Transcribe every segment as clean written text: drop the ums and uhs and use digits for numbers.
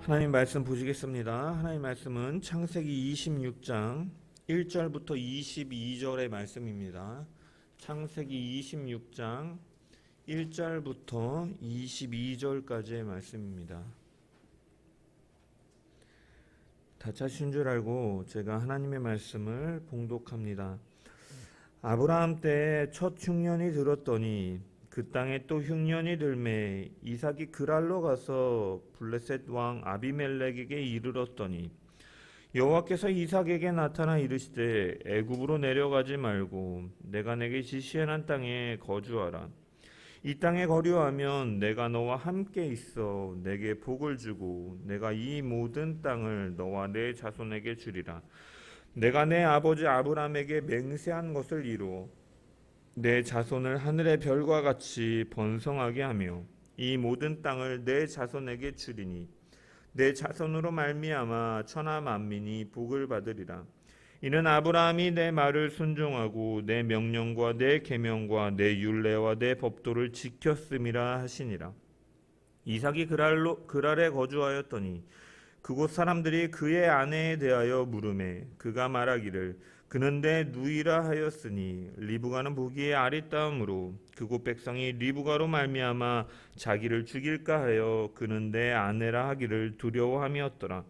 하나님 말씀 보시겠습니다. 하나님 말씀은 창세기 26장 1절부터 22절의 말씀입니다. 창세기 26장 1절부터 22절까지의 말씀입니다. 다 찾으신 줄 알고 제가 하나님의 말씀을 봉독합니다. 아브라함 때에 첫 흉년이 들었더니 그 땅에 또 흉년이 들매 이삭이 그랄로 가서 블레셋 왕 아비멜렉에게 이르렀더니 여호와께서 이삭에게 나타나 이르시되 애굽으로 내려가지 말고 내가 내게 지시해 난 땅에 거주하라. 이 땅에 거류하면 내가 너와 함께 있어 내게 복을 주고 내가 이 모든 땅을 너와 내 자손에게 주리라. 내가 내 아버지 아브라함에게 맹세한 것을 이루어 내 자손을 하늘의 별과 같이 번성하게 하며 이 모든 땅을 내 자손에게 주리니 내 자손으로 말미암아 천하 만민이 복을 받으리라. 이는 아브라함이 내 말을 순종하고 내 명령과 내 계명과 내 율례와 내 법도를 지켰음이라 하시니라. 이삭이 그랄에 거주하였더니 그곳 사람들이 그의 아내에 대하여 물으매 그가 말하기를 그는 내 누이라 하였으니 리브가는 보기에 아리따움으로 그곳 백성이 리브가로 말미암아 자기를 죽일까 하여 그는 내 아내라 하기를 두려워함이었더라.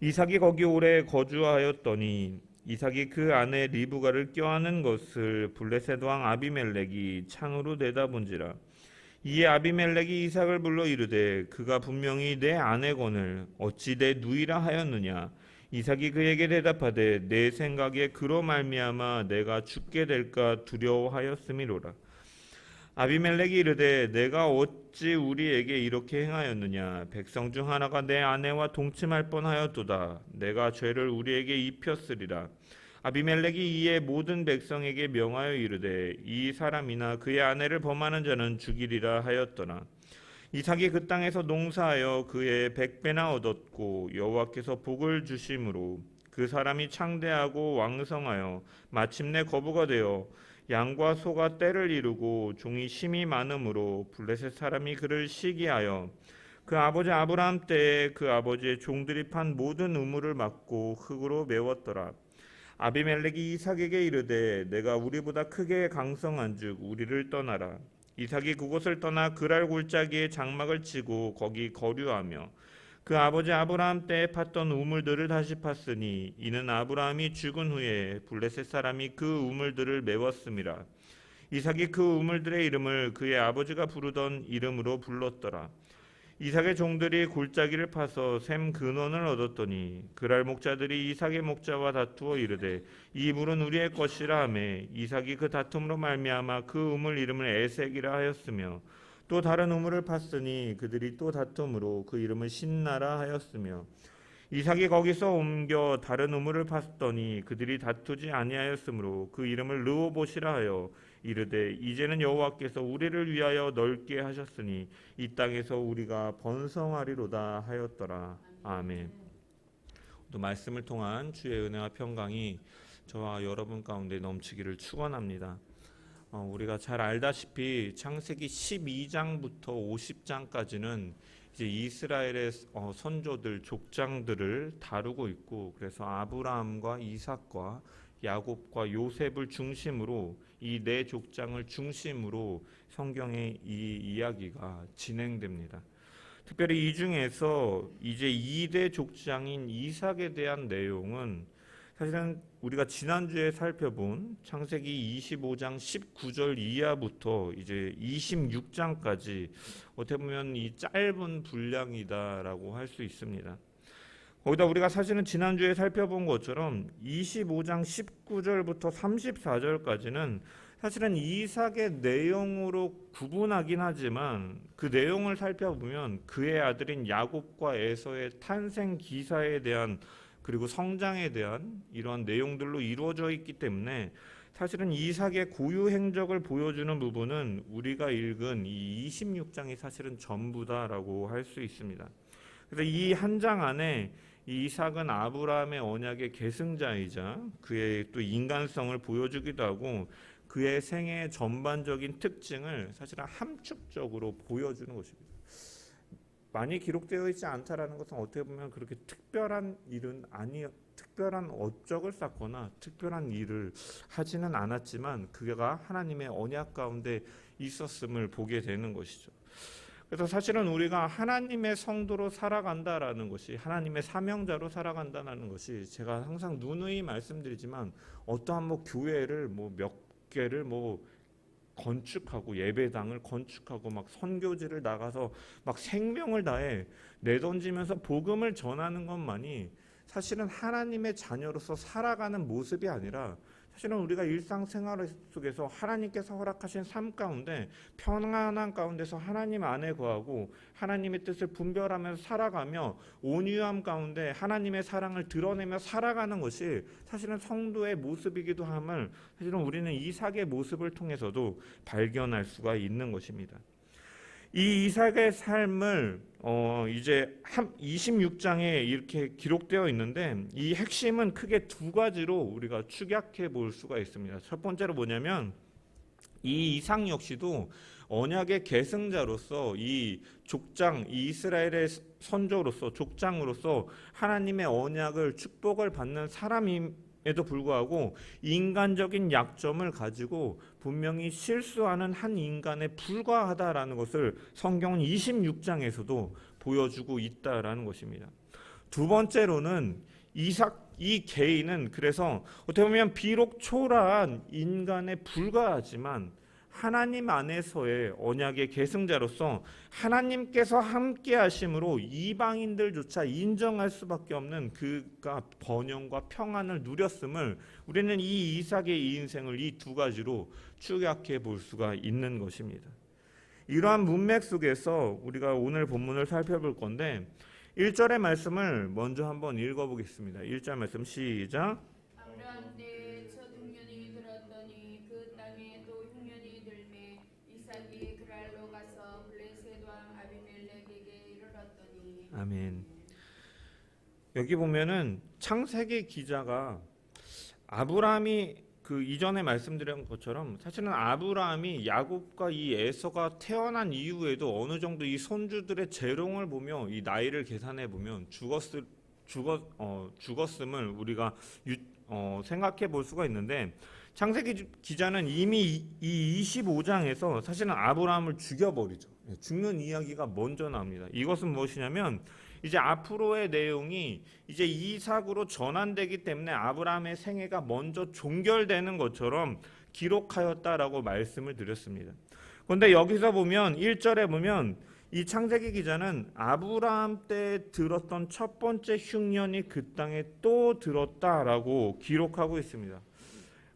이삭이 거기 오래 거주하였더니 이삭이 그 아내 리브가를 껴안은 것을 블레셋 왕 아비멜렉이 창으로 내다본지라. 이에 아비멜렉이 이삭을 불러 이르되 그가 분명히 내 아내거늘 어찌 내 누이라 하였느냐. 이삭이 그에게 대답하되 내 생각에 그로 말미암아 내가 죽게 될까 두려워하였음이로라. 아비멜렉이 이르되 내가 어찌 우리에게 이렇게 행하였느냐. 백성 중 하나가 내 아내와 동침할 뻔하였도다. 내가 죄를 우리에게 입혔으리라. 아비멜렉이 이에 모든 백성에게 명하여 이르되 이 사람이나 그의 아내를 범하는 자는 죽이리라 하였더라. 이삭이 그 땅에서 농사하여 그의 100배나 얻었고 여호와께서 복을 주심으로 그 사람이 창대하고 왕성하여 마침내 거부가 되어 양과 소가 떼를 이루고 종이 심이 많음으로 블레셋 사람이 그를 시기하여 그 아버지 아브라함 때에 그 아버지의 종들이 판 모든 우물을 막고 흙으로 메웠더라. 아비멜렉이 이삭에게 이르되 내가 우리보다 크게 강성한즉 우리를 떠나라. 이삭이 그곳을 떠나 그랄 골짜기에 장막을 치고 거기 거류하며 그 아버지 아브라함 때에 팠던 우물들을 다시 팠으니 이는 아브라함이 죽은 후에 블레셋 사람이 그 우물들을 메웠음이라. 이삭이 그 우물들의 이름을 그의 아버지가 부르던 이름으로 불렀더라. 이삭의 종들이 골짜기를 파서 샘 근원을 얻었더니 그랄 목자들이 이삭의 목자와 다투어 이르되 이 물은 우리의 것이라 하매 이삭이 그 다툼으로 말미암아 그 우물 이름을 에색이라 하였으며 또 다른 우물을 팠으니 그들이 또 다툼으로 그 이름을 신나라 하였으며 이삭이 거기서 옮겨 다른 우물을 팠더니 그들이 다투지 아니하였으므로 그 이름을 르호봇이라 하여 이르되 이제는 여호와께서 우리를 위하여 넓게 하셨으니 이 땅에서 우리가 번성하리로다 하였더라. 아멘. 또 말씀을 통한 주의 은혜와 평강이 저와 여러분 가운데 넘치기를 축원합니다. 우리가 잘 알다시피 창세기 12장부터 50장까지는 이제 이스라엘의 선조들 족장들을 다루고 있고 그래서 아브라함과 이삭과 야곱과 요셉을 중심으로 이 네 족장을 중심으로 성경의 이 이야기가 진행됩니다. 특별히 이 중에서 이제 2대 족장인 이삭에 대한 내용은 사실은 우리가 지난주에 살펴본 창세기 25장 19절 이하부터 이제 26장까지 어떻게 보면 이 짧은 분량이다라고 할 수 있습니다. 거기다 우리가 사실은 지난주에 살펴본 것처럼 25장 19절부터 34절까지는 사실은 이삭의 내용으로 구분하긴 하지만 그 내용을 살펴보면 그의 아들인 야곱과 에서의 탄생 기사에 대한 그리고 성장에 대한 이러한 내용들로 이루어져 있기 때문에 사실은 이삭의 고유 행적을 보여주는 부분은 우리가 읽은 이 26장이 사실은 전부다라고 할 수 있습니다. 그래서 이 한 장 안에 이삭은 아브라함의 언약의 계승자이자 그의 또 인간성을 보여주기도 하고 그의 생애의 전반적인 특징을 사실은 함축적으로 보여주는 것입니다. 많이 기록되어 있지 않다라는 것은 어떻게 보면 그렇게 특별한 일은 특별한 업적을 쌓거나 특별한 일을 하지는 않았지만 그가 하나님의 언약 가운데 있었음을 보게 되는 것이죠. 그래서 사실은 우리가 하나님의 성도로 살아간다라는 것이, 하나님의 사명자로 살아간다는 것이, 제가 항상 누누이 말씀드리지만 어떠한 교회를 몇 개를 건축하고 예배당을 건축하고 막 선교지를 나가서 막 생명을 다해 내던지면서 복음을 전하는 것만이 사실은 하나님의 자녀로서 살아가는 모습이 아니라, 사실은 우리가 일상생활 속에서 하나님께서 허락하신 삶 가운데 평안한 가운데서 하나님 안에 거하고 하나님의 뜻을 분별하면서 살아가며 온유함 가운데 하나님의 사랑을 드러내며 살아가는 것이 사실은 성도의 모습이기도 함을 사실은 우리는 이삭의 모습을 통해서도 발견할 수가 있는 것입니다. 이 이삭의 삶을 이제 26장에 이렇게 기록되어 있는데, 이 핵심은 크게 두 가지로 우리가 축약해 볼 수가 있습니다. 첫 번째로 뭐냐면, 이 이삭 역시도 언약의 계승자로서 이 족장, 이 이스라엘의 선조로서 족장으로서 하나님의 언약을 축복을 받는 사람임에도 불구하고 인간적인 약점을 가지고 분명히 실수하는 한 인간에 불과하다라는 것을 성경은 26장에서도 보여주고 있다라는 것입니다. 두 번째로는 이 개인은 그래서 어떻게 보면 비록 초라한 인간에 불과하지만 하나님 안에서의 언약의 계승자로서 하나님께서 함께 하심으로 이방인들조차 인정할 수밖에 없는 그가 번영과 평안을 누렸음을 우리는 이 이삭의 인생을 이 두 가지로 축약해 볼 수가 있는 것입니다. 이러한 문맥 속에서 우리가 오늘 본문을 살펴볼 건데, 1절의 말씀을 먼저 한번 읽어보겠습니다. 1절 말씀 시작. 아브라함 때에 첫 흉년이 들었더니 그 땅에 또 흉년이 들매 이삭이 그랄로 가서 블레셋 왕 아비멜렉에게 이르렀더니. 아멘. 여기 보면은 창세기 기자가 아브라함이 그 이전에 말씀드린 것처럼 사실은 아브라함이 야곱과 이 에서가 태어난 이후에도 어느 정도 이 손주들의 재롱을 보며 이 나이를 계산해 보면 죽었음을 우리가 생각해 볼 수가 있는데, 창세기 기자는 이미 이 25장에서 사실은 아브라함을 죽여버리죠. 죽는 이야기가 먼저 나옵니다. 이것은 무엇이냐면 이제 앞으로의 내용이 이제 이삭으로 전환되기 때문에 아브라함의 생애가 먼저 종결되는 것처럼 기록하였다라고 말씀을 드렸습니다. 그런데 여기서 보면 1절에 보면 이 창세기 기자는 아브라함 때 들었던 첫 번째 흉년이 그 땅에 또 들었다라고 기록하고 있습니다.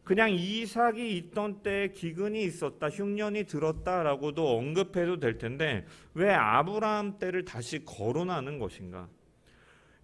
그냥 이삭이 있던 때에 기근이 있었다, 흉년이 들었다라고도 언급해도 될 텐데 왜 아브라함 때를 다시 거론하는 것인가?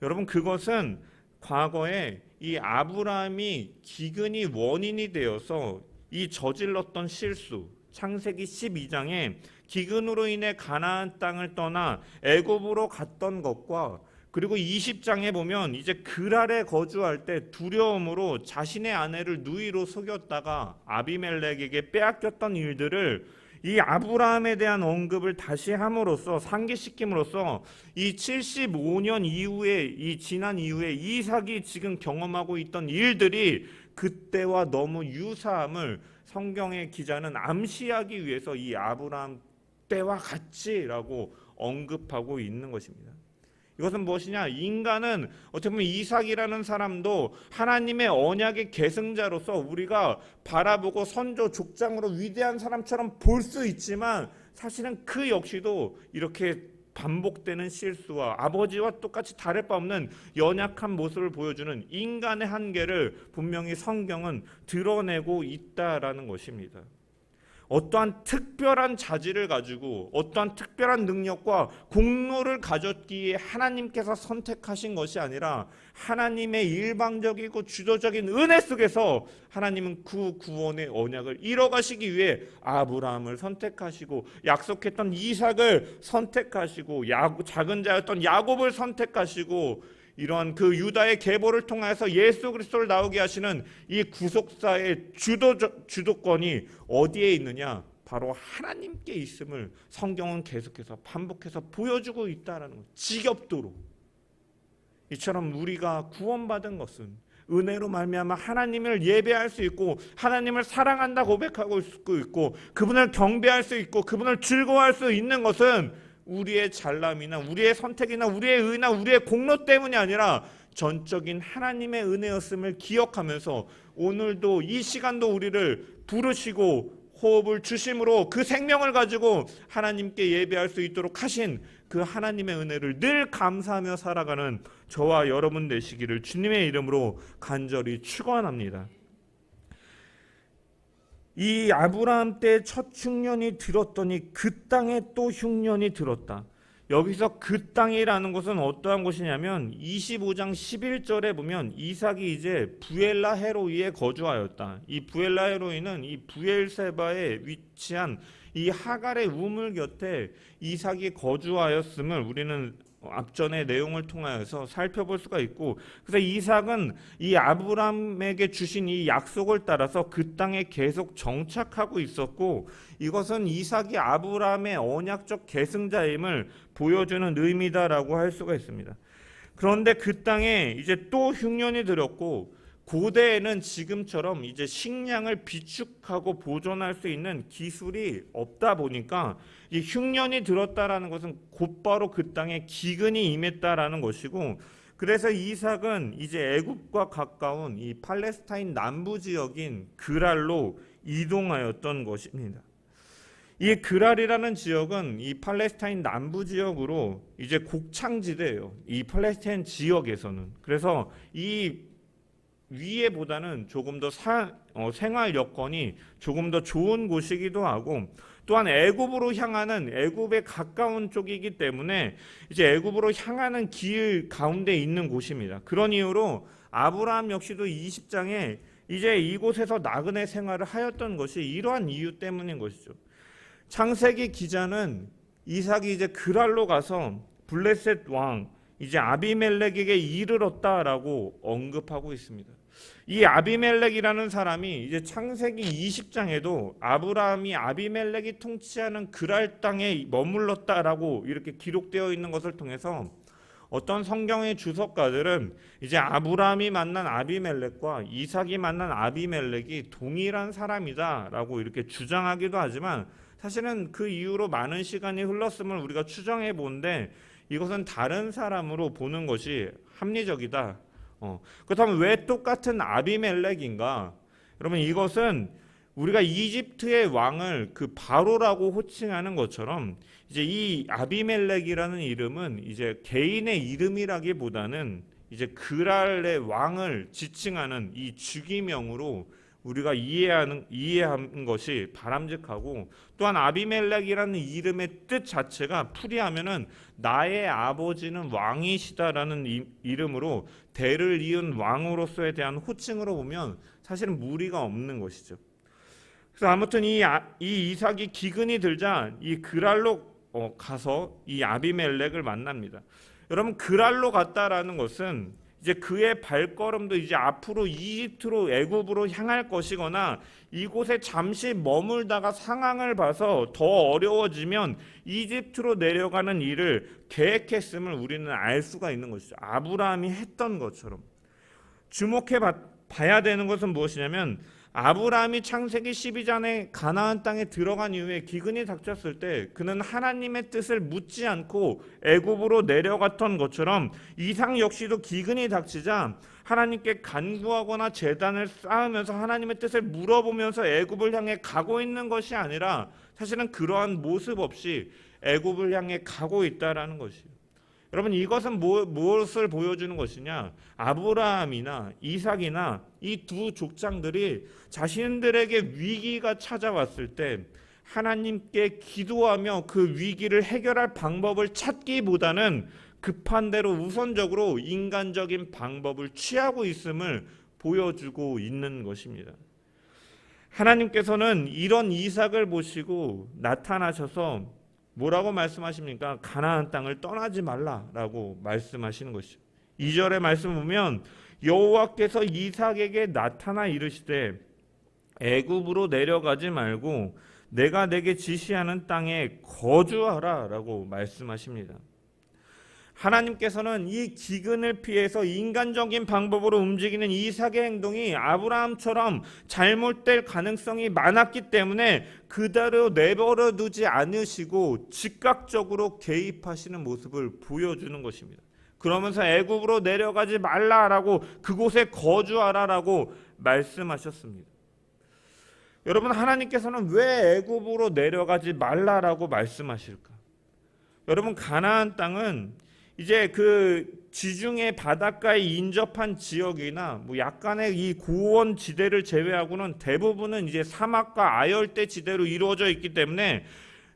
여러분, 그것은 과거에 이 아브라함이 기근이 원인이 되어서 이 저질렀던 실수, 창세기 12장에 기근으로 인해 가나안 땅을 떠나 애굽으로 갔던 것과, 그리고 20장에 보면 이제 그랄에 거주할 때 두려움으로 자신의 아내를 누이로 속였다가 아비멜렉에게 빼앗겼던 일들을 이 아브라함에 대한 언급을 다시 함으로써 상기시킴으로써 이 75년 이후에, 이 지난 이후에 이삭이 지금 경험하고 있던 일들이 그때와 너무 유사함을 성경의 기자는 암시하기 위해서 이 아브라함 때와 같이라고 언급하고 있는 것입니다. 이것은 무엇이냐? 인간은 어떻게 보면 이삭이라는 사람도 하나님의 언약의 계승자로서 우리가 바라보고 선조 족장으로 위대한 사람처럼 볼 수 있지만 사실은 그 역시도 이렇게 반복되는 실수와 아버지와 똑같이 다를 바 없는 연약한 모습을 보여주는 인간의 한계를 분명히 성경은 드러내고 있다라는 것입니다. 어떠한 특별한 자질을 가지고 어떠한 특별한 능력과 공로를 가졌기에 하나님께서 선택하신 것이 아니라 하나님의 일방적이고 주도적인 은혜 속에서 하나님은 그 구원의 언약을 이뤄가시기 위해 아브라함을 선택하시고 약속했던 이삭을 선택하시고 작은 자였던 야곱을 선택하시고 이러한 그 유다의 계보를 통해서 예수 그리스도를 나오게 하시는 이 구속사의 주도권이 어디에 있느냐? 바로 하나님께 있음을 성경은 계속해서 반복해서 보여주고 있다라는 것. 지겹도록. 이처럼 우리가 구원받은 것은 은혜로 말미암아 하나님을 예배할 수 있고 하나님을 사랑한다 고백하고 있고 그분을 경배할 수 있고 그분을 즐거워할 수 있는 것은 우리의 잘남이나 우리의 선택이나 우리의 의나 우리의 공로 때문이 아니라 전적인 하나님의 은혜였음을 기억하면서 오늘도 이 시간도 우리를 부르시고 호흡을 주심으로 그 생명을 가지고 하나님께 예배할 수 있도록 하신 그 하나님의 은혜를 늘 감사하며 살아가는 저와 여러분 되시기를 주님의 이름으로 간절히 축원합니다. 이 아브라함 때 첫 흉년이 들었더니 그 땅에 또 흉년이 들었다. 여기서 그 땅이라는 것은 어떠한 곳이냐면 25장 11절에 보면 이삭이 이제 부엘라 헤로이에 거주하였다. 이 부엘라 헤로이는 이 부엘세바에 위치한 이 하갈의 우물 곁에 이삭이 거주하였음을 우리는 앞전의 내용을 통하여서 살펴볼 수가 있고, 그래서 이삭은 이 아브라함에게 주신 이 약속을 따라서 그 땅에 계속 정착하고 있었고, 이것은 이삭이 아브라함의 언약적 계승자임을 보여주는 의미다라고 할 수가 있습니다. 그런데 그 땅에 이제 또 흉년이 들었고, 고대에는 지금처럼 이제 식량을 비축하고 보존할 수 있는 기술이 없다 보니까 이 흉년이 들었다라는 것은 곧바로 그 땅에 기근이 임했다라는 것이고, 그래서 이삭은 이제 애굽과 가까운 이 팔레스타인 남부 지역인 그랄로 이동하였던 것입니다. 이 그랄이라는 지역은 이 팔레스타인 남부 지역으로 이제 곡창지대예요. 이 팔레스타인 지역에서는. 그래서 이 위에보다는 조금 더 생활 여건이 조금 더 좋은 곳이기도 하고, 또한 애굽으로 향하는 애굽에 가까운 쪽이기 때문에 이제 애굽으로 향하는 길 가운데 있는 곳입니다. 그런 이유로 아브라함 역시도 20장에 이제 이곳에서 나그네 생활을 하였던 것이 이러한 이유 때문인 것이죠. 창세기 기자는 이삭이 이제 그랄로 가서 블레셋 왕 이제 아비멜렉에게 이르렀다라고 언급하고 있습니다. 이 아비멜렉이라는 사람이 이제 창세기 20장에도 아브라함이 아비멜렉이 통치하는 그랄 땅에 머물렀다라고 이렇게 기록되어 있는 것을 통해서 어떤 성경의 주석가들은 이제 아브라함이 만난 아비멜렉과 이삭이 만난 아비멜렉이 동일한 사람이다라고 이렇게 주장하기도 하지만, 사실은 그 이후로 많은 시간이 흘렀음을 우리가 추정해 보는데 이것은 다른 사람으로 보는 것이 합리적이다. 그렇다면 왜 똑같은 아비멜렉인가? 여러분, 이것은 우리가 이집트의 왕을 그 바로라고 호칭하는 것처럼 이제 이 아비멜렉이라는 이름은 이제 개인의 이름이라기보다는 이제 그랄의 왕을 지칭하는 이 주기명으로 우리가 이해하는 것이 바람직하고, 또한 아비멜렉이라는 이름의 뜻 자체가 풀이하면은 나의 아버지는 왕이시다라는 이름으로 대를 이은 왕으로서에 대한 호칭으로 보면 사실은 무리가 없는 것이죠. 그래서 아무튼 이 이삭이 기근이 들자 이 그랄로 가서 이 아비멜렉을 만납니다. 여러분, 그랄로 갔다라는 것은 이제 그의 발걸음도 이제 앞으로 이집트로 애굽으로 향할 것이거나 이곳에 잠시 머물다가 상황을 봐서 더 어려워지면 이집트로 내려가는 일을 계획했음을 우리는 알 수가 있는 것이죠. 아브라함이 했던 것처럼. 주목해 봐야 되는 것은 무엇이냐면, 아브라함이 창세기 12장에 가나안 땅에 들어간 이후에 기근이 닥쳤을 때 그는 하나님의 뜻을 묻지 않고 애굽으로 내려갔던 것처럼 이삭 역시도 기근이 닥치자 하나님께 간구하거나 제단을 쌓으면서 하나님의 뜻을 물어보면서 애굽을 향해 가고 있는 것이 아니라 사실은 그러한 모습 없이 애굽을 향해 가고 있다라는 것이에요. 여러분, 이것은 무엇을 보여주는 것이냐? 아브라함이나 이삭이나 이 두 족장들이 자신들에게 위기가 찾아왔을 때 하나님께 기도하며 그 위기를 해결할 방법을 찾기보다는 급한 대로 우선적으로 인간적인 방법을 취하고 있음을 보여주고 있는 것입니다. 하나님께서는 이런 이삭을 보시고 나타나셔서 뭐라고 말씀하십니까? 가나안 땅을 떠나지 말라라고 말씀하시는 것이죠. 2절의 말씀 보면 여호와께서 이삭에게 나타나 이르시되 애굽으로 내려가지 말고 내가 내게 지시하는 땅에 거주하라 라고 말씀하십니다. 하나님께서는 이 기근을 피해서 인간적인 방법으로 움직이는 이삭의 행동이 아브라함처럼 잘못될 가능성이 많았기 때문에 그대로 내버려 두지 않으시고 즉각적으로 개입하시는 모습을 보여주는 것입니다. 그러면서 애굽으로 내려가지 말라라고 그곳에 거주하라라고 말씀하셨습니다. 여러분, 하나님께서는 왜 애굽으로 내려가지 말라라고 말씀하실까? 여러분, 가나안 땅은 이제 그 지중해 바닷가에 인접한 지역이나 뭐 약간의 이 고원 지대를 제외하고는 대부분은 이제 사막과 아열대 지대로 이루어져 있기 때문에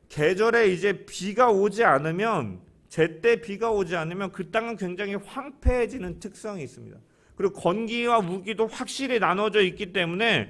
계절에 이제 비가 오지 않으면, 제때 비가 오지 않으면 그 땅은 굉장히 황폐해지는 특성이 있습니다. 그리고 건기와 우기도 확실히 나눠져 있기 때문에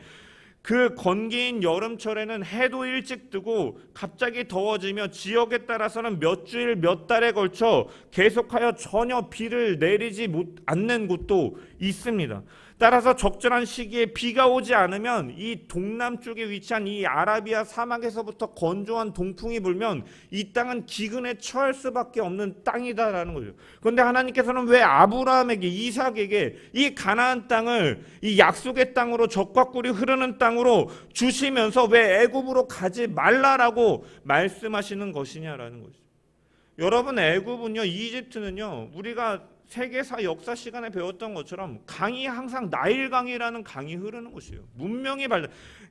그 건기인 여름철에는 해도 일찍 뜨고 갑자기 더워지며 지역에 따라서는 몇 주일 몇 달에 걸쳐 계속하여 전혀 비를 내리지 않는 곳도 있습니다. 따라서 적절한 시기에 비가 오지 않으면 이 동남쪽에 위치한 이 아라비아 사막에서부터 건조한 동풍이 불면 이 땅은 기근에 처할 수밖에 없는 땅이다라는 거죠. 그런데 하나님께서는 왜 아브라함에게, 이삭에게 이 가나안 땅을 이 약속의 땅으로, 적과 꿀이 흐르는 땅으로 주시면서 왜 애굽으로 가지 말라라고 말씀하시는 것이냐라는 거죠. 여러분, 애굽은요, 이집트는요, 우리가 세계사 역사 시간에 배웠던 것처럼 강이 항상 나일강이라는 강이 흐르는 곳이에요. 문명이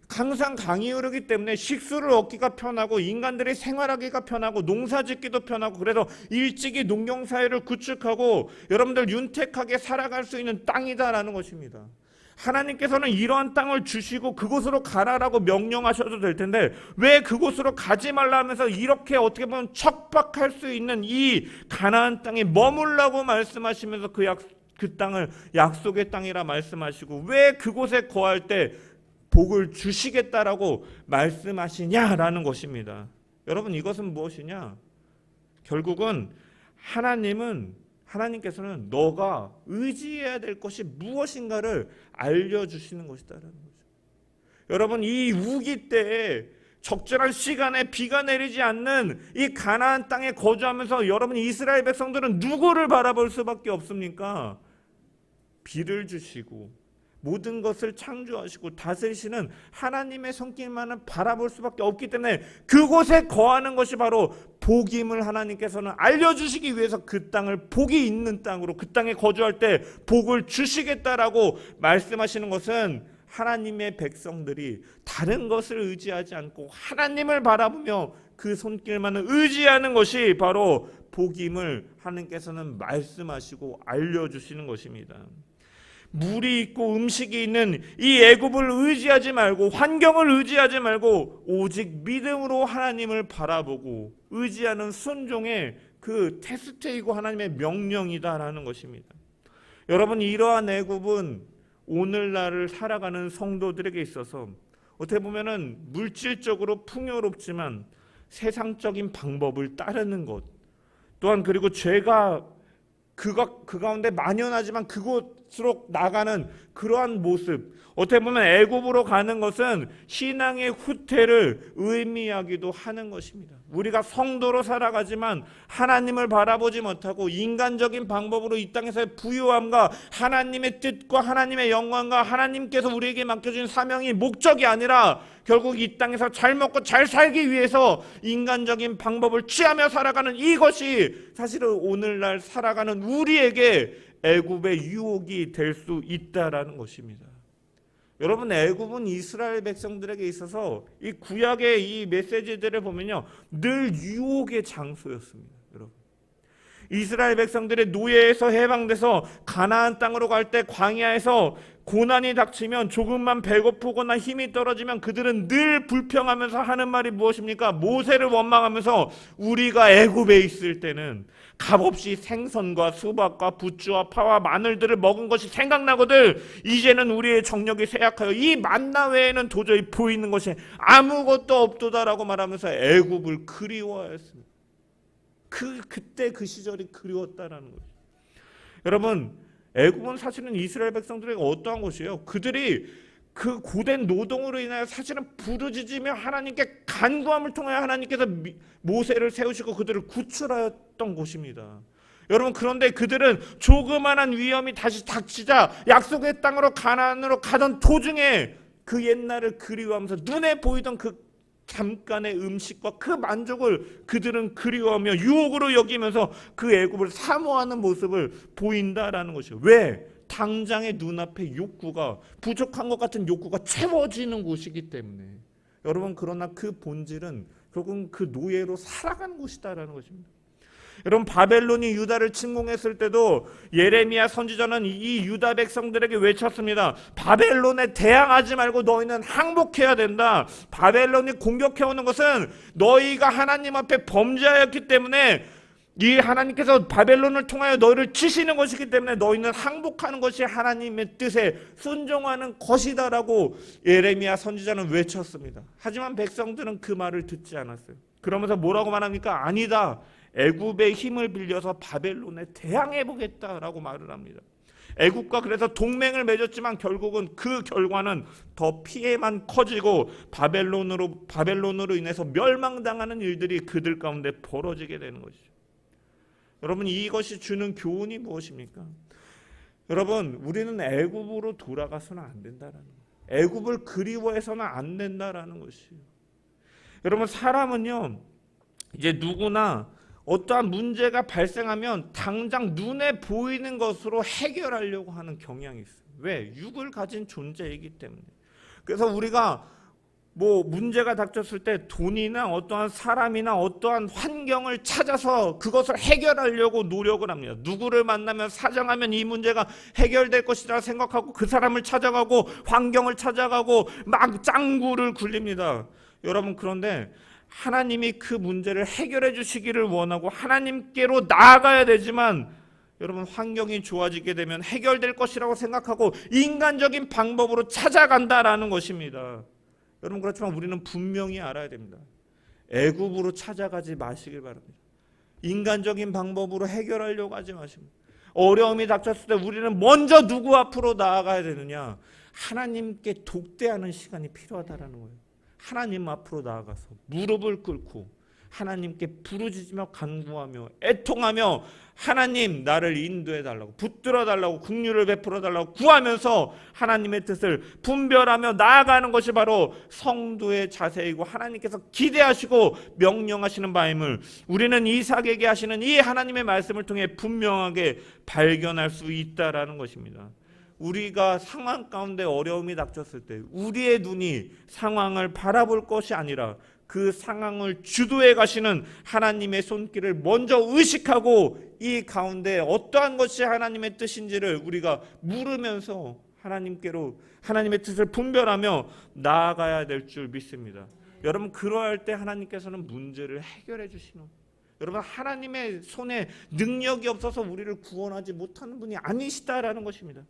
항상 강이 흐르기 때문에 식수를 얻기가 편하고 인간들이 생활하기가 편하고 농사짓기도 편하고, 그래서 일찍이 농경사회를 구축하고 여러분들 윤택하게 살아갈 수 있는 땅이다라는 것입니다. 하나님께서는 이러한 땅을 주시고 그곳으로 가라라고 명령하셔도 될 텐데 왜 그곳으로 가지 말라 하면서 이렇게 어떻게 보면 척박할 수 있는 이 가나안 땅에 머물라고 말씀하시면서 그 땅을 약속의 땅이라 말씀하시고 왜 그곳에 거할 때 복을 주시겠다라고 말씀하시냐라는 것입니다. 여러분, 이것은 무엇이냐? 결국은 하나님께서는 너가 의지해야 될 것이 무엇인가를 알려주시는 것이다라는 거죠. 여러분, 이 우기 때에 적절한 시간에 비가 내리지 않는 이 가나안 땅에 거주하면서 여러분, 이스라엘 백성들은 누구를 바라볼 수밖에 없습니까? 비를 주시고 모든 것을 창조하시고 다스리시는 하나님의 손길만을 바라볼 수밖에 없기 때문에 그곳에 거하는 것이 바로 복임을 하나님께서는 알려주시기 위해서 그 땅을 복이 있는 땅으로, 그 땅에 거주할 때 복을 주시겠다라고 말씀하시는 것은 하나님의 백성들이 다른 것을 의지하지 않고 하나님을 바라보며 그 손길만을 의지하는 것이 바로 복임을 하나님께서는 말씀하시고 알려주시는 것입니다. 물이 있고 음식이 있는 이 애굽을 의지하지 말고, 환경을 의지하지 말고 오직 믿음으로 하나님을 바라보고 의지하는 순종의 그 테스트이고 하나님의 명령이다라는 것입니다. 여러분, 이러한 애굽은 오늘날을 살아가는 성도들에게 있어서 어떻게 보면은 물질적으로 풍요롭지만 세상적인 방법을 따르는 것, 또한 그리고 죄가 그 가운데 만연하지만 그곳으로 나가는 그러한 모습, 어떻게 보면 애굽으로 가는 것은 신앙의 후퇴를 의미하기도 하는 것입니다. 우리가 성도로 살아가지만 하나님을 바라보지 못하고 인간적인 방법으로 이 땅에서의 부유함과 하나님의 뜻과 하나님의 영광과 하나님께서 우리에게 맡겨준 사명이 목적이 아니라 결국 이 땅에서 잘 먹고 잘 살기 위해서 인간적인 방법을 취하며 살아가는 이것이 사실은 오늘날 살아가는 우리에게 애굽의 유혹이 될 수 있다라는 것입니다. 여러분, 애굽은 이스라엘 백성들에게 있어서 이 구약의 이 메시지들을 보면요, 늘 유혹의 장소였습니다. 여러분, 이스라엘 백성들의 노예에서 해방돼서 가나안 땅으로 갈 때 광야에서 고난이 닥치면, 조금만 배고프거나 힘이 떨어지면 그들은 늘 불평하면서 하는 말이 무엇입니까? 모세를 원망하면서 우리가 애굽에 있을 때는 값없이 생선과 수박과 부추와 파와 마늘들을 먹은 것이 생각나거든 이제는 우리의 정력이 쇠약하여 이 만나 외에는 도저히 보이는 것이 아무것도 없도다라고 말하면서 애굽을 그리워하였습니다. 그때 그 시절이 그리웠다라는 거죠. 여러분, 애굽은 사실은 이스라엘 백성들에게 어떠한 곳이에요? 그들이 그 고된 노동으로 인하여 사실은 부르짖으며 하나님께 간구함을 통하여 하나님께서 모세를 세우시고 그들을 구출하였던 곳입니다. 여러분, 그런데 그들은 조그만한 위험이 다시 닥치자 약속의 땅으로 가나안으로 가던 도중에 그 옛날을 그리워하면서 눈에 보이던 그 잠깐의 음식과 그 만족을 그들은 그리워하며 유혹으로 여기면서 그 애굽을 사모하는 모습을 보인다라는 것이에요. 왜? 당장의 눈앞의 욕구가, 부족한 것 같은 욕구가 채워지는 곳이기 때문에. 여러분, 그러나 그 본질은 결국은 그 노예로 살아가는 곳이다라는 것입니다. 여러분, 바벨론이 유다를 침공했을 때도 예레미야 선지자는 이 유다 백성들에게 외쳤습니다. 바벨론에 대항하지 말고 너희는 항복해야 된다. 바벨론이 공격해오는 것은 너희가 하나님 앞에 범죄하였기 때문에, 이 하나님께서 바벨론을 통하여 너희를 치시는 것이기 때문에 너희는 항복하는 것이 하나님의 뜻에 순종하는 것이다라고 예레미야 선지자는 외쳤습니다. 하지만 백성들은 그 말을 듣지 않았어요. 그러면서 뭐라고 말합니까? 아니다. 애굽의 힘을 빌려서 바벨론에 대항해 보겠다라고 말을 합니다. 애굽과 그래서 동맹을 맺었지만 결국은 그 결과는 더 피해만 커지고 바벨론으로 인해서 멸망당하는 일들이 그들 가운데 벌어지게 되는 것이죠. 여러분, 이것이 주는 교훈이 무엇입니까? 여러분, 우리는 애굽으로 돌아가서는 안 된다라는 거예요. 애굽을 그리워해서는 안 된다라는 것이에요. 여러분, 사람은요, 이제 누구나 어떠한 문제가 발생하면 당장 눈에 보이는 것으로 해결하려고 하는 경향이 있어요. 왜? 육을 가진 존재이기 때문에. 그래서 우리가 문제가 닥쳤을 때 돈이나 어떠한 사람이나 어떠한 환경을 찾아서 그것을 해결하려고 노력을 합니다. 누구를 만나면 사정하면 이 문제가 해결될 것이라 생각하고 그 사람을 찾아가고 환경을 찾아가고 막 짱구를 굴립니다. 여러분, 그런데 하나님이 그 문제를 해결해 주시기를 원하고 하나님께로 나아가야 되지만, 여러분, 환경이 좋아지게 되면 해결될 것이라고 생각하고 인간적인 방법으로 찾아간다라는 것입니다. 여러분, 그렇지만 우리는 분명히 알아야 됩니다. 애굽으로 찾아가지 마시길 바랍니다. 인간적인 방법으로 해결하려고 하지 마십니다. 어려움이 닥쳤을 때 우리는 먼저 누구 앞으로 나아가야 되느냐? 하나님께 독대하는 시간이 필요하다라는 거예요. 하나님 앞으로 나아가서 무릎을 꿇고 하나님께 부르짖으며 간구하며 애통하며 하나님, 나를 인도해 달라고, 붙들어 달라고, 긍휼을 베풀어 달라고 구하면서 하나님의 뜻을 분별하며 나아가는 것이 바로 성도의 자세이고 하나님께서 기대하시고 명령하시는 바임을 우리는 이삭에게 하시는 이 하나님의 말씀을 통해 분명하게 발견할 수 있다라는 것입니다. 우리가 상황 가운데 어려움이 닥쳤을 때 우리의 눈이 상황을 바라볼 것이 아니라 그 상황을 주도해 가시는 하나님의 손길을 먼저 의식하고 이 가운데 어떠한 것이 하나님의 뜻인지를 우리가 물으면서 하나님께로 하나님의 뜻을 분별하며 나아가야 될 줄 믿습니다. 여러분, 그러할 때 하나님께서는 문제를 해결해 주시는, 여러분, 하나님의 손에 능력이 없어서 우리를 구원하지 못하는 분이 아니시다라는 것입니다.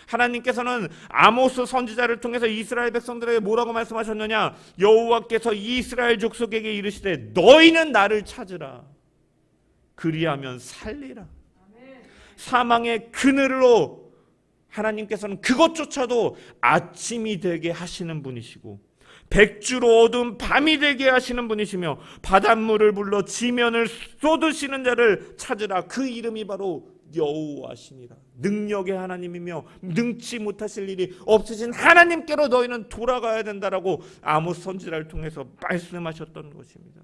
하나님께서는 아모스 선지자를 통해서 이스라엘 백성들에게 뭐라고 말씀하셨느냐? 여호와께서 이스라엘 족속에게 이르시되 너희는 나를 찾으라. 그리하면 살리라. 사망의 그늘로 하나님께서는 그것조차도 아침이 되게 하시는 분이시고 백주로 어두운 밤이 되게 하시는 분이시며 바닷물을 불러 지면을 쏟으시는 자를 찾으라. 그 이름이 바로 여호와시니라. 능력의 하나님이며 능치 못하실 일이 없으신 하나님께로 너희는 돌아가야 된다라고 아모스 선지자를 통해서 말씀하셨던 것입니다.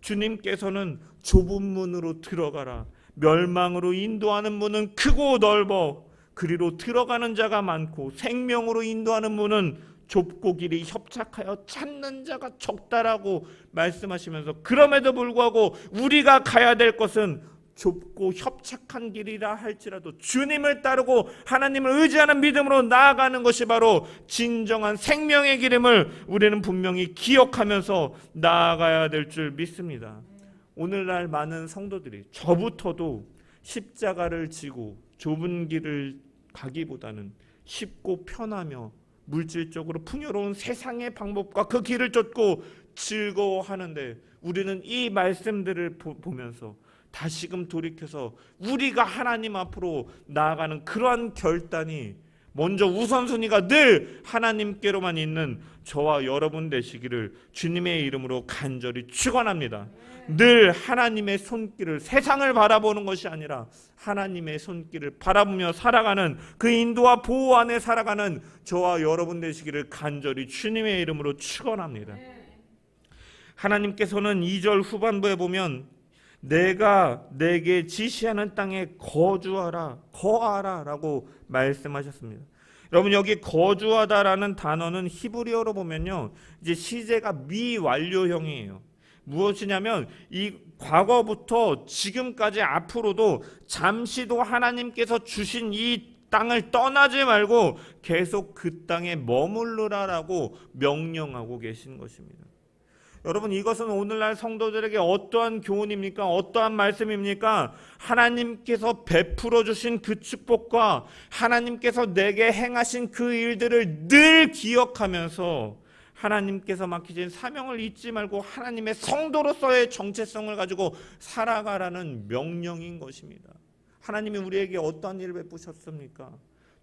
주님께서는 좁은 문으로 들어가라. 멸망으로 인도하는 문은 크고 넓어 그리로 들어가는 자가 많고 생명으로 인도하는 문은 좁고 길이 협착하여 찾는 자가 적다라고 말씀하시면서, 그럼에도 불구하고 우리가 가야 될 것은 좁고 협착한 길이라 할지라도 주님을 따르고 하나님을 의지하는 믿음으로 나아가는 것이 바로 진정한 생명의 길임을 우리는 분명히 기억하면서 나아가야 될 줄 믿습니다. 오늘날 많은 성도들이, 저부터도 십자가를 지고 좁은 길을 가기보다는 쉽고 편하며 물질적으로 풍요로운 세상의 방법과 그 길을 쫓고 즐거워하는데, 우리는 이 말씀들을 보면서 다시금 돌이켜서 우리가 하나님 앞으로 나아가는 그러한 결단이 먼저 우선순위가 늘 하나님께로만 있는 저와 여러분 되시기를 주님의 이름으로 간절히 축원합니다. 늘 하나님의 손길을, 세상을 바라보는 것이 아니라 하나님의 손길을 바라보며 살아가는, 그 인도와 보호 안에 살아가는 저와 여러분 되시기를 간절히 주님의 이름으로 축원합니다. 하나님께서는 2절 후반부에 보면 내가 내게 지시하는 땅에 거하라 라고 말씀하셨습니다. 여러분, 여기 거주하다라는 단어는 히브리어로 보면요, 이제 시제가 미완료형이에요. 무엇이냐면 이 과거부터 지금까지 앞으로도 잠시도 하나님께서 주신 이 땅을 떠나지 말고 계속 그 땅에 머무르라라고 명령하고 계신 것입니다. 여러분, 이것은 오늘날 성도들에게 어떠한 교훈입니까? 어떠한 말씀입니까? 하나님께서 베풀어 주신 그 축복과 하나님께서 내게 행하신 그 일들을 늘 기억하면서 하나님께서 맡기신 사명을 잊지 말고 하나님의 성도로서의 정체성을 가지고 살아가라는 명령인 것입니다. 하나님이 우리에게 어떠한 일을 베푸셨습니까?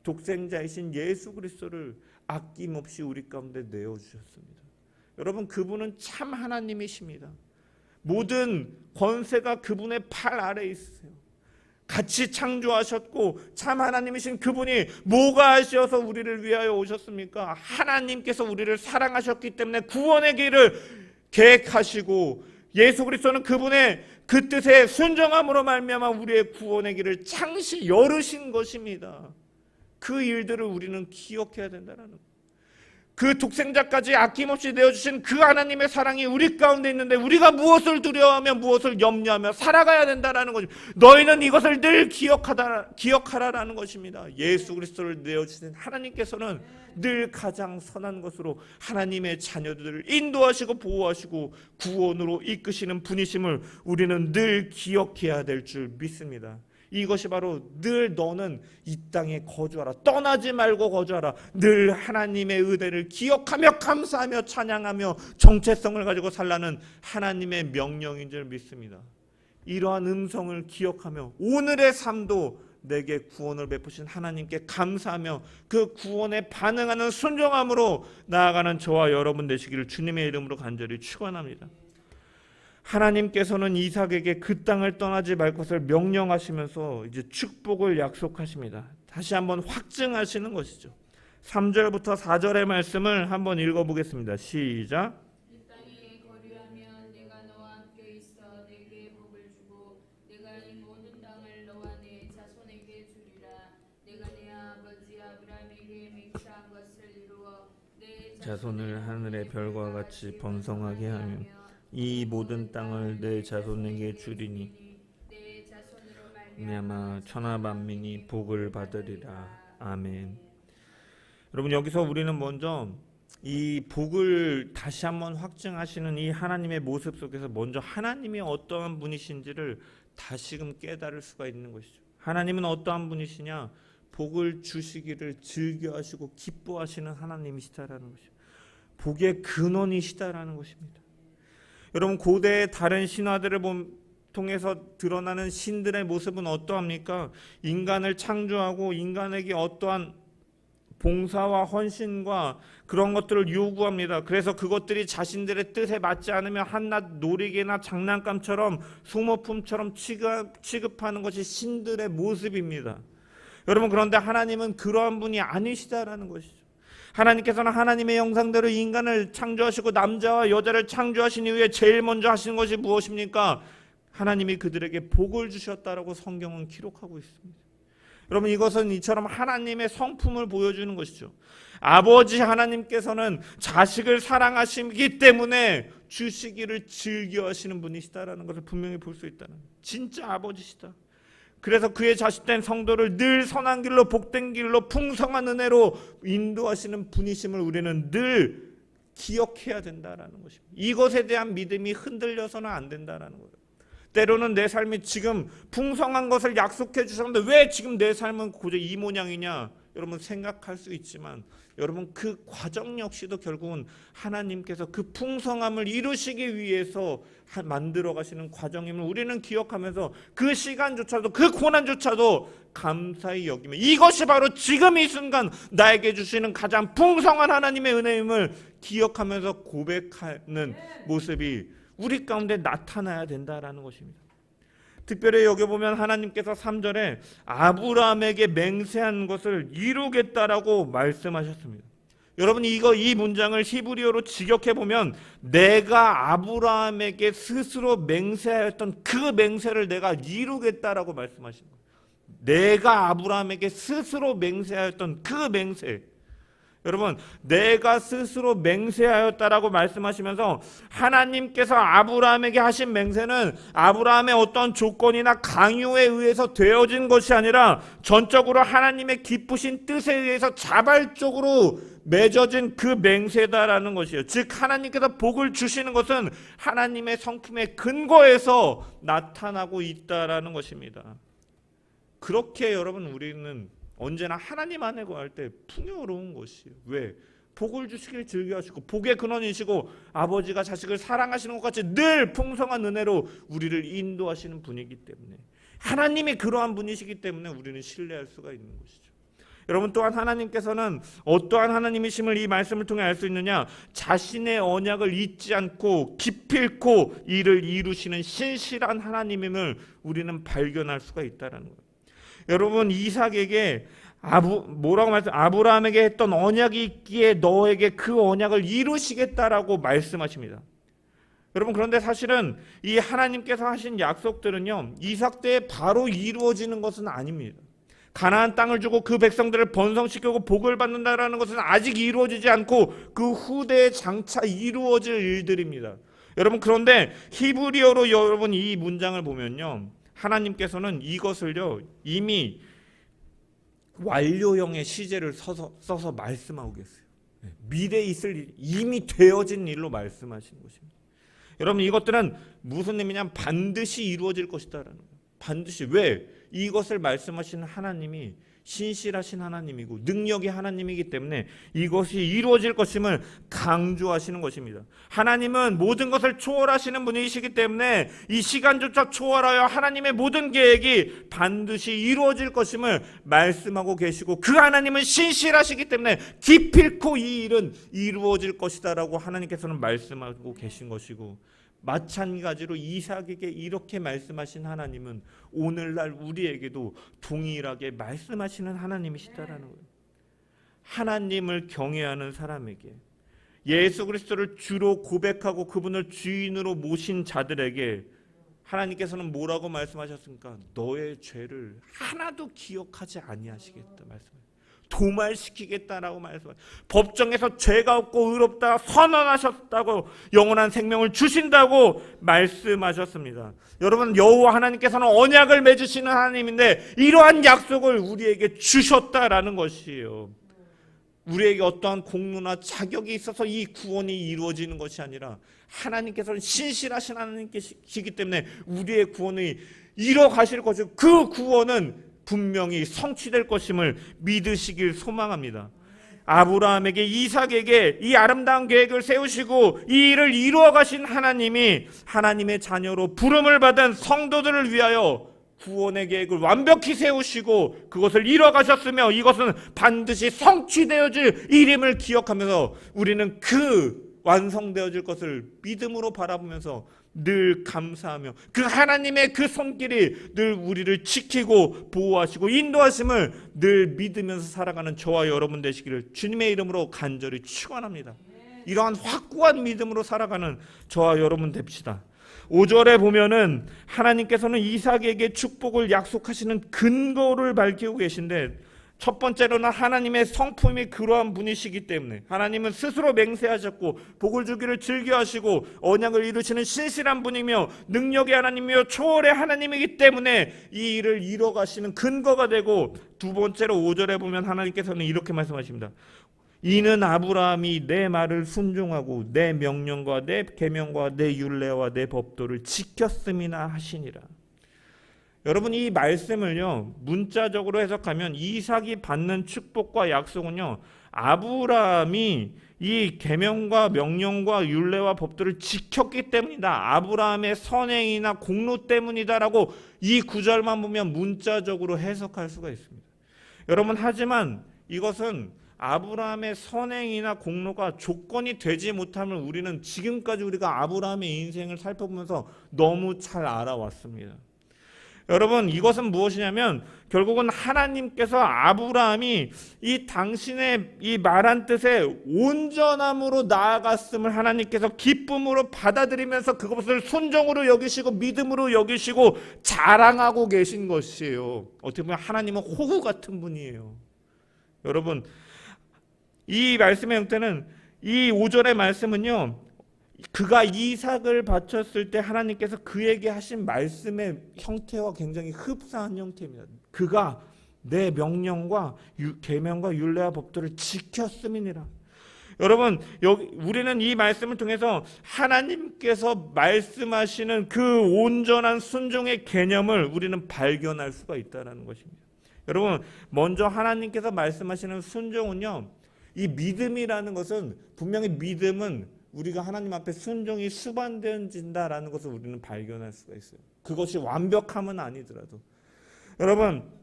독생자이신 예수 그리스도를 아낌없이 우리 가운데 내어주셨습니다. 여러분, 그분은 참 하나님이십니다. 모든 권세가 그분의 팔 아래에 있으세요. 같이 창조하셨고 참 하나님이신 그분이 뭐가 하셔서 우리를 위하여 오셨습니까? 하나님께서 우리를 사랑하셨기 때문에 구원의 길을 계획하시고 예수 그리스도는 그분의 그 뜻에 순종함으로 말미암아 우리의 구원의 길을 창시 열으신 것입니다. 그 일들을 우리는 기억해야 된다는 거예요. 그 독생자까지 아낌없이 내어주신 그 하나님의 사랑이 우리 가운데 있는데 우리가 무엇을 두려워하며 무엇을 염려하며 살아가야 된다는 거죠. 너희는 이것을 늘 기억하라라는 것입니다. 예수 그리스도를 내어주신 하나님께서는 늘 가장 선한 것으로 하나님의 자녀들을 인도하시고 보호하시고 구원으로 이끄시는 분이심을 우리는 늘 기억해야 될 줄 믿습니다. 이것이 바로 늘 너는 이 땅에 거주하라, 떠나지 말고 거주하라, 늘 하나님의 은혜를 기억하며 감사하며 찬양하며 정체성을 가지고 살라는 하나님의 명령인 줄 믿습니다. 이러한 음성을 기억하며 오늘의 삶도 내게 구원을 베푸신 하나님께 감사하며 그 구원에 반응하는 순종함으로 나아가는 저와 여러분 되시기를 주님의 이름으로 간절히 축원합니다. 하나님께서는 이삭에게 그 땅을 떠나지 말 것을 명령하시면서 이제 축복을 약속하십니다. 다시 한번 확증하시는 것이죠. 3절부터 4절의 말씀을 한번 읽어보겠습니다. 시작. 이 땅에 거류하면 내가 너와 함께 있어 내게 복을 주고 내가 이 모든 땅을 너와 내 자손에게 주리라. 내가 내 아버지 아브라함에게 맹세한 것을 이루어 내 자손을 하늘의 별과 같이 번성하게 하며 이 모든 땅을 내 자손에게 주리니 말미암아 천하 만민이 복을 받으리라. 아멘. 여러분, 여기서 우리는 먼저 이 복을 다시 한번 확증하시는 이 하나님의 모습 속에서 먼저 하나님이 어떠한 분이신지를 다시금 깨달을 수가 있는 것이죠. 하나님은 어떠한 분이시냐? 복을 주시기를 즐겨하시고 기뻐하시는 하나님이시다라는 것이죠. 복의 근원이시다라는 것입니다. 여러분, 고대의 다른 신화들을 통해서 드러나는 신들의 모습은 어떠합니까? 인간을 창조하고 인간에게 어떠한 봉사와 헌신과 그런 것들을 요구합니다. 그래서 그것들이 자신들의 뜻에 맞지 않으면 한낱 놀이개나 장난감처럼 소모품처럼 취급하는 것이 신들의 모습입니다. 여러분, 그런데 하나님은 그러한 분이 아니시다라는 것이죠. 하나님께서는 하나님의 형상대로 인간을 창조하시고 남자와 여자를 창조하신 이후에 제일 먼저 하시는 것이 무엇입니까? 하나님이 그들에게 복을 주셨다라고 성경은 기록하고 있습니다. 여러분, 이것은 이처럼 하나님의 성품을 보여주는 것이죠. 아버지 하나님께서는 자식을 사랑하시기 때문에 주시기를 즐겨하시는 분이시다라는 것을 분명히 볼 수 있다는, 진짜 아버지시다. 그래서 그의 자식된 성도를 늘 선한 길로 복된 길로 풍성한 은혜로 인도하시는 분이심을 우리는 늘 기억해야 된다라는 것입니다. 이것에 대한 믿음이 흔들려서는 안 된다라는 거예요. 때로는 내 삶이 지금 풍성한 것을 약속해 주셨는데 왜 지금 내 삶은 고작 이 모양이냐? 여러분 생각할 수 있지만 여러분 그 과정 역시도 결국은 하나님께서 그 풍성함을 이루시기 위해서 만들어 가시는 과정임을 우리는 기억하면서 그 시간조차도 그 고난조차도 감사히 여기며 이것이 바로 지금 이 순간 나에게 주시는 가장 풍성한 하나님의 은혜임을 기억하면서 고백하는 모습이 우리 가운데 나타나야 된다라는 것입니다. 특별히 여기 보면 하나님께서 3절에 아브라함에게 맹세한 것을 이루겠다라고 말씀하셨습니다. 여러분 이 문장을 히브리어로 직역해 보면 내가 아브라함에게 스스로 맹세하였던 그 맹세를 내가 이루겠다라고 말씀하신 거예요. 내가 아브라함에게 스스로 맹세하였던 그 맹세. 여러분 내가 스스로 맹세하였다라고 말씀하시면서 하나님께서 아브라함에게 하신 맹세는 아브라함의 어떤 조건이나 강요에 의해서 되어진 것이 아니라 전적으로 하나님의 기쁘신 뜻에 의해서 자발적으로 맺어진 그 맹세다라는 것이에요. 즉 하나님께서 복을 주시는 것은 하나님의 성품의 근거에서 나타나고 있다라는 것입니다. 그렇게 여러분 우리는 언제나 하나님 안에 거할 때 풍요로운 것이에요. 왜? 복을 주시길 즐겨하시고 복의 근원이시고 아버지가 자식을 사랑하시는 것 같이 늘 풍성한 은혜로 우리를 인도하시는 분이기 때문에 하나님이 그러한 분이시기 때문에 우리는 신뢰할 수가 있는 것이죠. 여러분 또한 하나님께서는 어떠한 하나님이심을 이 말씀을 통해 알 수 있느냐? 자신의 언약을 잊지 않고 기필코 이를 이루시는 신실한 하나님임을 우리는 발견할 수가 있다는 거예요. 여러분 이삭에게 아브라함에게 했던 언약이 있기에 너에게 그 언약을 이루시겠다라고 말씀하십니다. 여러분 그런데 사실은 이 하나님께서 하신 약속들은요 이삭 때에 바로 이루어지는 것은 아닙니다. 가나안 땅을 주고 그 백성들을 번성시키고 복을 받는다라는 것은 아직 이루어지지 않고 그 후대에 장차 이루어질 일들입니다. 여러분 그런데 히브리어로 여러분 이 문장을 보면요 하나님께서는 이것을요 이미 완료형의 시제를 써서 말씀하고 계세요. 미래에 있을 일, 이미 되어진 일로 말씀하시는 것입니다. 여러분 이것들은 무슨 의미냐면 반드시 이루어질 것이다라는 거예요. 반드시. 왜? 이것을 말씀하시는 하나님이 신실하신 하나님이고 능력이 하나님이기 때문에 이것이 이루어질 것임을 강조하시는 것입니다. 하나님은 모든 것을 초월하시는 분이시기 때문에 이 시간조차 초월하여 하나님의 모든 계획이 반드시 이루어질 것임을 말씀하고 계시고 그 하나님은 신실하시기 때문에 기필코 이 일은 이루어질 것이다라고 하나님께서는 말씀하고 계신 것이고 마찬가지로 이삭에게 이렇게 말씀하신 하나님은 오늘날 우리에게도 동일하게 말씀하시는 하나님이시다라는 거예요. 하나님을 경외하는 사람에게 예수 그리스도를 주로 고백하고 그분을 주인으로 모신 자들에게 하나님께서는 뭐라고 말씀하셨습니까? 너의 죄를 하나도 기억하지 아니하시겠다 말씀하셨어요. 도말시키겠다라고 말씀하셨어요. 법정에서 죄가 없고 의롭다 선언하셨다고 영원한 생명을 주신다고 말씀하셨습니다. 여러분 여호와 하나님께서는 언약을 맺으시는 하나님인데 이러한 약속을 우리에게 주셨다라는 것이에요. 우리에게 어떠한 공로나 자격이 있어서 이 구원이 이루어지는 것이 아니라 하나님께서는 신실하신 하나님이시기 때문에 우리의 구원이 이뤄 가실 것이고 그 구원은 분명히 성취될 것임을 믿으시길 소망합니다. 아브라함에게 이삭에게 이 아름다운 계획을 세우시고 이 일을 이루어 가신 하나님이 하나님의 자녀로 부름을 받은 성도들을 위하여 구원의 계획을 완벽히 세우시고 그것을 이루어 가셨으며 이것은 반드시 성취되어질 일임을 기억하면서 우리는 그 완성되어질 것을 믿음으로 바라보면서 늘 감사하며 그 하나님의 그 손길이 늘 우리를 지키고 보호하시고 인도하심을 늘 믿으면서 살아가는 저와 여러분 되시기를 주님의 이름으로 간절히 축원합니다. 이러한 확고한 믿음으로 살아가는 저와 여러분 됩시다. 5절에 보면은 하나님께서는 이삭에게 축복을 약속하시는 근거를 밝히고 계신데 첫 번째로는 하나님의 성품이 그러한 분이시기 때문에 하나님은 스스로 맹세하셨고 복을 주기를 즐겨하시고 언약을 이루시는 신실한 분이며 능력의 하나님이며 초월의 하나님이기 때문에 이 일을 이뤄가시는 근거가 되고 두 번째로 5절에 보면 하나님께서는 이렇게 말씀하십니다. 이는 아브라함이 내 말을 순종하고 내 명령과 내 계명과 내 율례와 내 법도를 지켰음이나 하시니라. 여러분 이 말씀을요 문자적으로 해석하면 이삭이 받는 축복과 약속은요 아브라함이 이 계명과 명령과 율례와 법들을 지켰기 때문이다. 아브라함의 선행이나 공로 때문이다라고 이 구절만 보면 문자적으로 해석할 수가 있습니다. 여러분 하지만 이것은 아브라함의 선행이나 공로가 조건이 되지 못함을 우리는 지금까지 우리가 아브라함의 인생을 살펴보면서 너무 잘 알아왔습니다. 여러분 이것은 무엇이냐면 결국은 하나님께서 아브라함이 이 당신의 이 말한 뜻에 온전함으로 나아갔음을 하나님께서 기쁨으로 받아들이면서 그것을 순종으로 여기시고 믿음으로 여기시고 자랑하고 계신 것이에요. 어떻게 보면 하나님은 호구 같은 분이에요. 여러분 이 말씀의 형태는 이 5절의 말씀은요 그가 이삭을 바쳤을 때 하나님께서 그에게 하신 말씀의 형태와 굉장히 흡사한 형태입니다. 그가 내 명령과 계명과 율례와 법도를 지켰음이니라. 여러분 우리는 이 말씀을 통해서 하나님께서 말씀하시는 그 온전한 순종의 개념을 우리는 발견할 수가 있다는 것입니다. 여러분 먼저 하나님께서 말씀하시는 순종은요 이 믿음이라는 것은 분명히 믿음은 우리가 하나님 앞에 순종이 수반되어진다라는 것을 우리는 발견할 수가 있어요. 그것이 완벽함은 아니더라도 여러분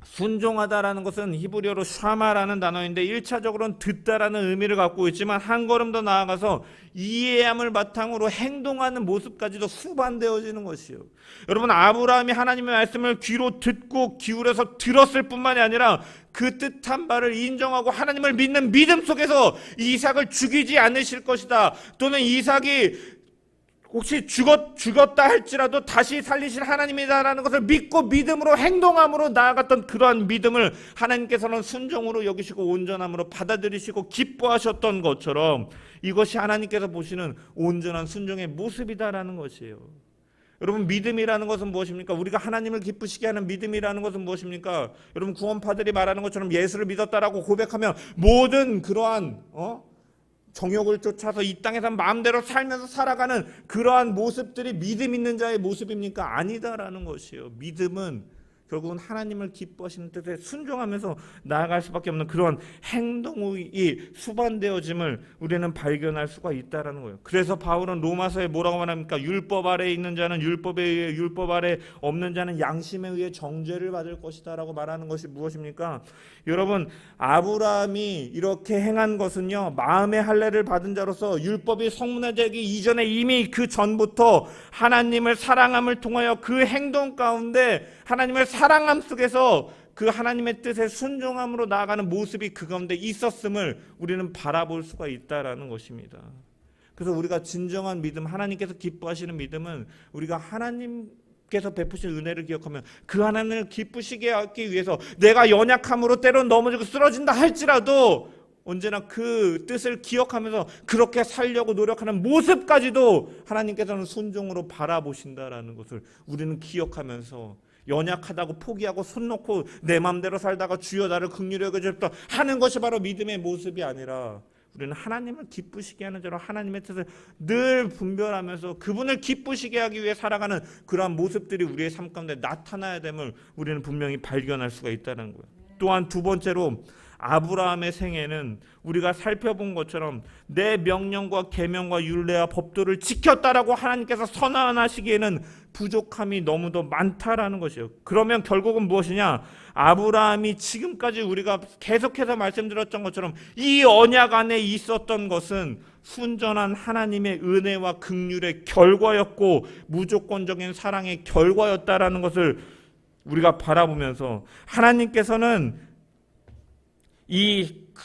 순종하다라는 것은 히브리어로 샤마라는 단어인데 1차적으로는 듣다라는 의미를 갖고 있지만 한 걸음 더 나아가서 이해함을 바탕으로 행동하는 모습까지도 수반되어지는 것이요. 여러분 아브라함이 하나님의 말씀을 귀로 듣고 기울여서 들었을 뿐만이 아니라 그 뜻한 바를 인정하고 하나님을 믿는 믿음 속에서 이삭을 죽이지 않으실 것이다. 또는 이삭이 혹시 죽었다 할지라도 다시 살리실 하나님이다라는 것을 믿고 믿음으로 행동함으로 나아갔던 그러한 믿음을 하나님께서는 순종으로 여기시고 온전함으로 받아들이시고 기뻐하셨던 것처럼 이것이 하나님께서 보시는 온전한 순종의 모습이다라는 것이에요. 여러분 믿음이라는 것은 무엇입니까? 우리가 하나님을 기쁘시게 하는 믿음이라는 것은 무엇입니까? 여러분 구원파들이 말하는 것처럼 예수를 믿었다라고 고백하면 모든 그러한 정욕을 쫓아서 이 땅에서 마음대로 살면서 살아가는 그러한 모습들이 믿음 있는 자의 모습입니까? 아니다라는 것이에요. 믿음은 결국은 하나님을 기뻐하시는 뜻에 순종하면서 나아갈 수밖에 없는 그런 행동이 수반되어짐을 우리는 발견할 수가 있다는 거예요. 그래서 바울은 로마서에 뭐라고 말합니까? 율법 아래에 있는 자는 율법에 의해, 율법 아래에 없는 자는 양심에 의해 정죄를 받을 것이다 라고 말하는 것이 무엇입니까? 여러분 아브라함이 이렇게 행한 것은요 마음의 할례를 받은 자로서 율법이 성문화되기 이전에 이미 그 전부터 하나님을 사랑함을 통하여 그 행동 가운데 하나님을 사랑함 속에서 그 하나님의 뜻에 순종함으로 나아가는 모습이 그 가운데 있었음을 우리는 바라볼 수가 있다라는 것입니다. 그래서 우리가 진정한 믿음, 하나님께서 기뻐하시는 믿음은 우리가 하나님께서 베푸신 은혜를 기억하면 그 하나님을 기쁘시게 하기 위해서 내가 연약함으로 때론 넘어지고 쓰러진다 할지라도 언제나 그 뜻을 기억하면서 그렇게 살려고 노력하는 모습까지도 하나님께서는 순종으로 바라보신다라는 것을 우리는 기억하면서 연약하다고 포기하고 손 놓고 내 마음대로 살다가 주여 나를 긍휼히 여겨주옵소서 하는 것이 바로 믿음의 모습이 아니라 우리는 하나님을 기쁘시게 하는 자로 하나님의 뜻을 늘 분별하면서 그분을 기쁘시게 하기 위해 살아가는 그러한 모습들이 우리의 삶 가운데 나타나야 됨을 우리는 분명히 발견할 수가 있다는 거예요. 또한 두 번째로 아브라함의 생애는 우리가 살펴본 것처럼 내 명령과 계명과 율례와 법도를 지켰다라고 하나님께서 선언하시기에는 부족함이 너무도 많다라는 것이에요. 그러면 결국은 무엇이냐? 아브라함이 지금까지 우리가 계속해서 말씀드렸던 것처럼 이 언약 안에 있었던 것은 순전한 하나님의 은혜와 긍휼의 결과였고 무조건적인 사랑의 결과였다라는 것을 우리가 바라보면서 하나님께서는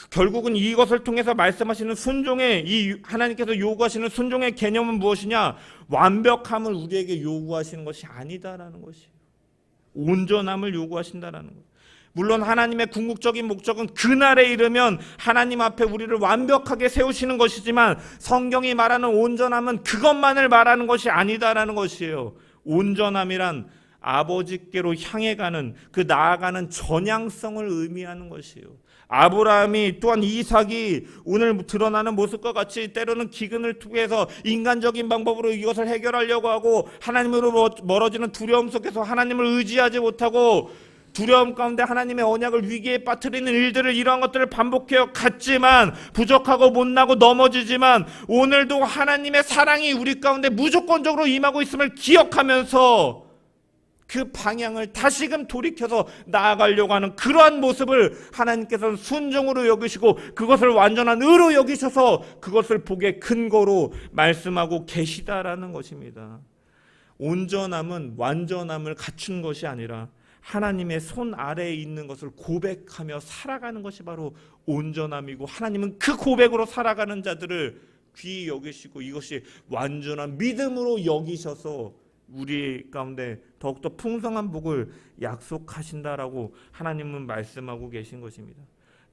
결국은 이것을 통해서 말씀하시는 순종의 이 하나님께서 요구하시는 순종의 개념은 무엇이냐? 완벽함을 우리에게 요구하시는 것이 아니다라는 것이에요. 온전함을 요구하신다라는 것. 물론 하나님의 궁극적인 목적은 그날에 이르면 하나님 앞에 우리를 완벽하게 세우시는 것이지만 성경이 말하는 온전함은 그것만을 말하는 것이 아니다라는 것이에요. 온전함이란 아버지께로 향해 가는 그 나아가는 전향성을 의미하는 것이에요. 아브라함이 또한 이삭이 오늘 드러나는 모습과 같이 때로는 기근을 통해서 인간적인 방법으로 이것을 해결하려고 하고 하나님으로 멀어지는 두려움 속에서 하나님을 의지하지 못하고 두려움 가운데 하나님의 언약을 위기에 빠뜨리는 일들을 이러한 것들을 반복해요 갔지만 부족하고 못나고 넘어지지만 오늘도 하나님의 사랑이 우리 가운데 무조건적으로 임하고 있음을 기억하면서 그 방향을 다시금 돌이켜서 나아가려고 하는 그러한 모습을 하나님께서는 순종으로 여기시고 그것을 완전한 의로 여기셔서 그것을 복의 근거로 말씀하고 계시다라는 것입니다. 온전함은 완전함을 갖춘 것이 아니라 하나님의 손 아래에 있는 것을 고백하며 살아가는 것이 바로 온전함이고 하나님은 그 고백으로 살아가는 자들을 귀히 여기시고 이것이 완전한 믿음으로 여기셔서 우리 가운데 더욱더 풍성한 복을 약속하신다라고 하나님은 말씀하고 계신 것입니다.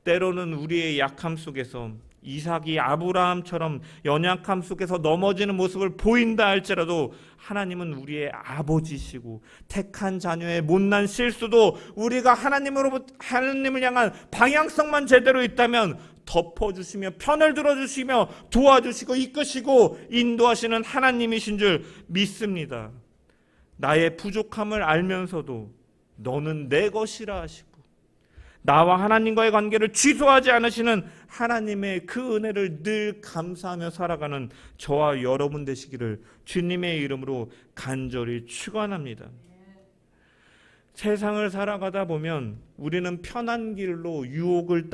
때로는 우리의 약함 속에서 이삭이 아브라함처럼 연약함 속에서 넘어지는 모습을 보인다 할지라도 하나님은 우리의 아버지시고 택한 자녀의 못난 실수도 우리가 하나님을 향한 방향성만 제대로 있다면 덮어주시며 편을 들어주시며 도와주시고 이끄시고 인도하시는 하나님이신 줄 믿습니다. 나의 부족함을 알면서도 너는 내 것이라 하시고 나와 하나님과의 관계를 취소하지 않으시는 하나님의 그 은혜를 늘 감사하며 살아가는 저와 여러분 되시기를 주님의 이름으로 간절히 축원합니다. 세상을 살아가다 보면 우리는 편한 길로 유혹을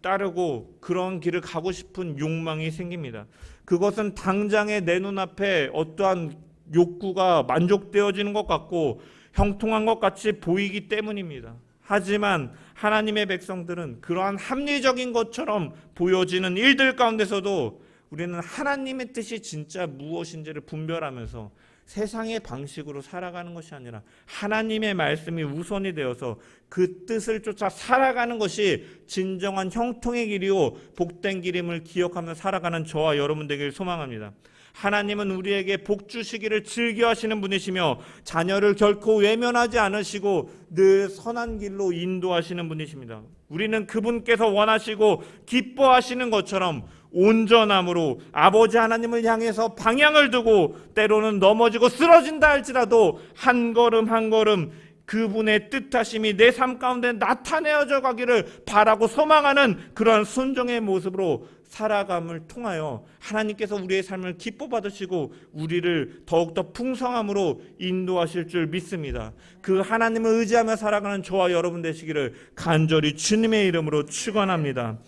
따르고 그런 길을 가고 싶은 욕망이 생깁니다. 그것은 당장에 내 눈앞에 어떠한 욕구가 만족되어지는 것 같고 형통한 것 같이 보이기 때문입니다. 하지만 하나님의 백성들은 그러한 합리적인 것처럼 보여지는 일들 가운데서도 우리는 하나님의 뜻이 진짜 무엇인지를 분별하면서 세상의 방식으로 살아가는 것이 아니라 하나님의 말씀이 우선이 되어서 그 뜻을 쫓아 살아가는 것이 진정한 형통의 길이요 복된 길임을 기억하며 살아가는 저와 여러분 되길 소망합니다. 하나님은 우리에게 복 주시기를 즐겨하시는 분이시며 자녀를 결코 외면하지 않으시고 늘 선한 길로 인도하시는 분이십니다. 우리는 그분께서 원하시고 기뻐하시는 것처럼 온전함으로 아버지 하나님을 향해서 방향을 두고 때로는 넘어지고 쓰러진다 할지라도 한 걸음 한 걸음 그분의 뜻하심이 내 삶 가운데 나타내어져 가기를 바라고 소망하는 그러한 순종의 모습으로 살아감을 통하여 하나님께서 우리의 삶을 기뻐 받으시고 우리를 더욱더 풍성함으로 인도하실 줄 믿습니다. 그 하나님을 의지하며 살아가는 저와 여러분 되시기를 간절히 주님의 이름으로 축원합니다.